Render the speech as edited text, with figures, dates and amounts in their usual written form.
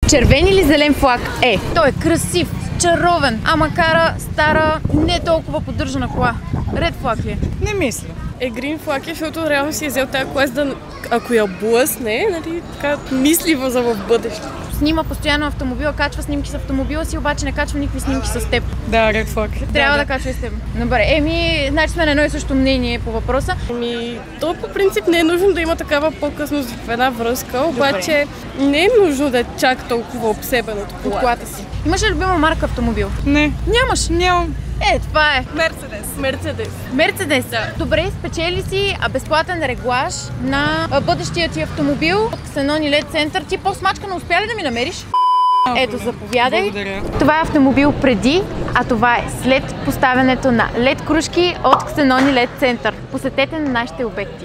Червен или зелен флаг? Той е красив, чаровен, ама кара стара, не толкова поддържана кола. Ред флаг ли е? Не мисля. Грин флаг е, защото реално си е взел тази кола, да, ако я блъсне, нали, така мисливо за в бъдеще. Снима постоянно автомобила, качва снимки с автомобила си, обаче не качва никакви снимки с теб. Да, ред флаг. Трябва да качва и с теб. Добре, значи сме на едно и също мнение по въпроса. То по принцип не е нужно да има такава по-късност в една връзка, обаче не е нужно да е чак толкова обсебен от колата си. Имаш ли любима марка автомобил? Не. Нямаш? Нямам. Това е. Мерцедес. Да. Добре, спечели си безплатен реглаж на бъдещия ти автомобил от Xenon LED Center. Ти по-смачкано успя ли да ми намериш? Ето, заповядай. Благодаря. Това е автомобил преди, а това е след поставянето на LED кружки от Xenon LED Center. Посетете на нашите обекти.